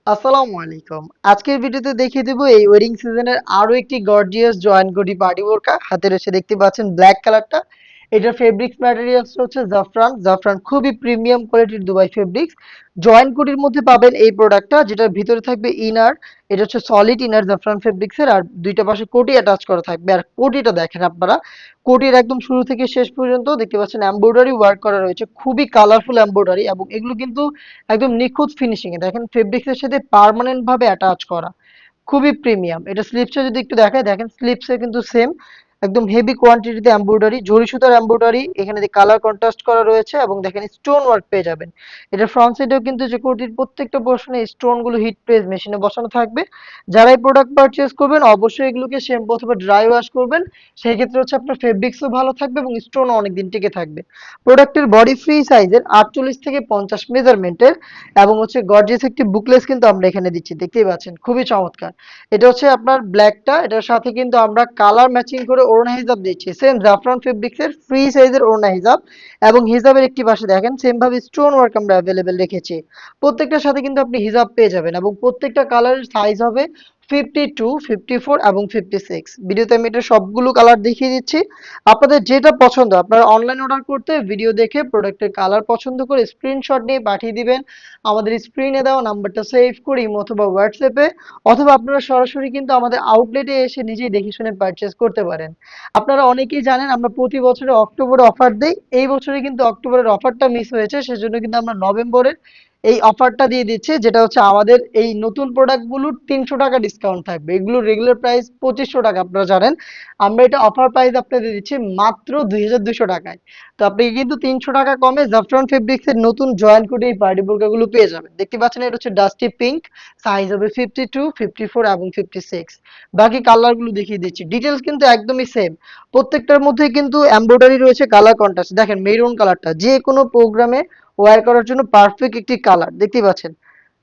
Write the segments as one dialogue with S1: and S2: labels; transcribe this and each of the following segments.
S1: আসসালামু আলাইকুম। আজকের ভিডিওতে দেখিয়ে দেব এই ওয়েডিং সিজনের আরো একটি গর্জিয়াস জয়েন্ট গটি পার্টি বোরকা। হাতে রয়েছে দেখতে পাচ্ছেন ব্ল্যাক কালারটা। এটার ফেব্রিক্স ম্যাটেরিয়ালস হচ্ছে জাফরান। জাফরান খুবই প্রিমিয়াম কোয়ালিটির দুবাই ফেব্রিক্স। জয়েন্ট কোটির মধ্যে পাবেন এই প্রোডাক্টটা যেটার ভিতরে থাকবে ইনার। এটা হচ্ছে সলিড ইনার জাফরান ফেব্রিক্সের আর দুইটা পাশে কোটি অ্যাটাচ করা থাকবে। আর কোটিটা দেখেন আপনারা। কোটির একদম শুরু থেকে শেষ পর্যন্ত দেখতে পাচ্ছেন এমব্রয়ডারি ওয়ার্ক করা রয়েছে। খুবই কালারফুল এমব্রয়ডারি এবং এগুলো কিন্তু একদম নিখুঁত ফিনিশিং এ দেখেন ফেব্রিক্স এর সাথে পার্মানেন্ট ভাবে অ্যাটাচ করা খুবই প্রিমিয়াম। এটা স্লিপসে যদি একটু দেখায় দেখেন স্লিপসে কিন্তু সেম একদম হেভি কোয়ান্টিটিতে এমব্রয়ডারি জরি সুতার এমব্রয়ডারি এখানে কালার কন্ট্রাস্ট করা রয়েছে এবং দেখেন স্টোন ওয়ার্ক পেয়ে যাবেন। এটা ফ্রন্ট সাইডেও কিন্তু যে কুর্তির প্রত্যেকটা পোর্শনে স্টোন গুলো হিট প্রেস মেশিনে বসানো থাকবে। যারা এই প্রোডাক্ট পারচেজ করবেন অবশ্যই এগুলোকে শ্যাম্পু অথবা ড্রাই ওয়াশ করবেন। সেই ক্ষেত্রে হচ্ছে আপনার ফেব্রিক্সও ভালো থাকবে এবং স্টোনও অনেকদিন টিকে থাকবে। প্রোডাক্টের বডি ফ্রি সাইজের 48 থেকে 50 মেজারমেন্টের এবং হচ্ছে গর্জিয়াস একটি বুকলেস কিন্তু আমরা এখানে দিচ্ছি, দেখতেই পাচ্ছেন খুবই চমৎকার। এটা হচ্ছে আপনার ব্ল্যাকটা, এটার সাথে কিন্তু আমরা কালার ম্যাচিং করে ওড়না হিজাব দিচ্ছি সেম জাফরান ফেব্রিক্সের ফ্রি সাইজের ওড়না হিজাব। এবং হিজাবের একটি পাশে দেখেন সেম ভাবে স্টোন ওয়ার্ক আমরা অ্যাভেলেবেল রেখেছি। প্রত্যেকটার সাথে কিন্তু আপনি হিজাব পেয়ে যাবেন এবং প্রত্যেকটা কালারের সাইজ হবে 52, 54 এবং 56। ভিডিওতে আমি এটা সবগুলো কালার দেখিয়ে দিচ্ছি। আপনাদের যেটা পছন্দ আপনারা অনলাইন অর্ডার করতে ভিডিও দেখে প্রোডাক্টের কালার পছন্দ করে স্ক্রিনশট নিয়ে পাঠিয়ে দিবেন আমাদের স্ক্রিনে দেওয়া নাম্বারটা সেভ করে ইমো অথবা হোয়াটসঅ্যাপে, অথবা আপনারা সরাসরি কিন্তু আমাদের আউটলেটে এসে নিজেই দেখে শুনে পারচেজ করতে পারেন। আপনারা অনেকেই জানেন আমরা প্রতি বছরে অক্টোবরে অফার দেই। এই বছরে কিন্তু অক্টোবরের অফারটা মিস হয়েছে, সেজন্য কিন্তু আমরা নভেম্বরের এই অফারটা দিয়ে দিচ্ছি, যেটা হচ্ছে আমাদের এই নতুন প্রোডাক্টগুলোর 300 টাকা ডিসকাউন্ট থাকবে। এগুলোর রেগুলার প্রাইস 2500 টাকা আপনারা জানেন। আমরা এটা অফার প্রাইস আপনাদের দিচ্ছি মাত্র 2200 টাকায়। তো আপনি কিন্তু 300 টাকা কমে জাফরান ফেব্রিক্স এর নতুন জয়েন্ট কোটে এই পার্টি বোরকাগুলো পেয়ে যাবেন। দেখতে পাচ্ছেন এটা হচ্ছে ডাস্টি পিঙ্ক, সাইজ হবে 52, 54 এবং 56। বাকি কালারগুলো দেখিয়ে দিচ্ছি, ডিটেলস কিন্তু একদমই সেম। প্রত্যেকটার মধ্যে কিন্তু এমব্রয়ডারি রয়েছে, কালার কন্ট্রাস্ট দেখেন মেরুন কালারটা যে কোনো প্রোগ্রামে ওয়্যার করার জন্য পারফেক্ট একটি কালার, দেখতেই পাচ্ছেন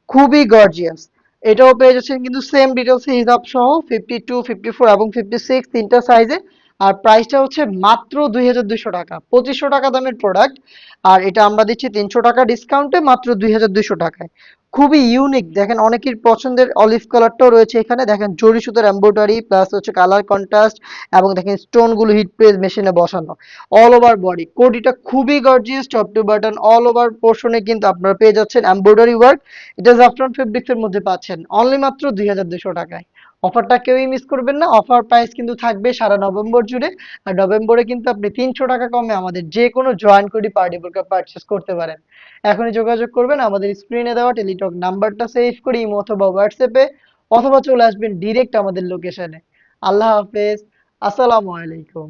S1: খুবই গর্জিয়াস। এটাও পেয়ে যাচ্ছেন কিন্তু সেম ডিটেলস হিসাব সহ 52, 54 এবং 56 তিনটা সাইজে। আর প্রাইসটা হচ্ছে মাত্র 2200 টাকা, 2500 টাকা দামের প্রোডাক্ট। আর এটা আমরা দিচ্ছি 300 টাকা ডিসকাউন্টে মাত্র 2200 টাকায়। খুবই ইউনিক দেখেন, অনেকের পছন্দের অলিভ কালারটাও রয়েছে এখানে দেখেন জরি সুতার এমব্রয়ডারি প্লাস হচ্ছে কালার কন্ট্রাস্ট এবং দেখেন স্টোন গুলো হিট প্রেস মেশিনে বসানো। অল ওভার বডি কোটিটা খুবই gorgeous, top to button all over পোর্শনে কিন্তু আপনারা পেয়ে যাচ্ছেন এমব্রয়ডারি ওয়ার্ক। এটা জাফরান ফেব্রিক্স এর মধ্যে পাচ্ছেন অনলি মাত্র 2200 টাকায়। অফারটা কেউই মিস করবেন না, অফার প্রাইস কিন্তু থাকবে সারা নভেম্বর জুড়ে। আর নভেম্বরে কিন্তু আপনি 300 টাকা কমে আমাদের যে কোনো জয়েন কোডি পার্টি বোরকা পারচেস করতে পারেন। এখনই যোগাযোগ করবেন আমাদের স্ক্রিনে দেওয়া টেলিটক নাম্বারটা সেভ করে ইমো অথবা হোয়াটসঅ্যাপে, অথবা চলে আসবেন ডিরেক্ট আমাদের লোকেশনে। আল্লাহ হাফেজ, আসসালামু আলাইকুম।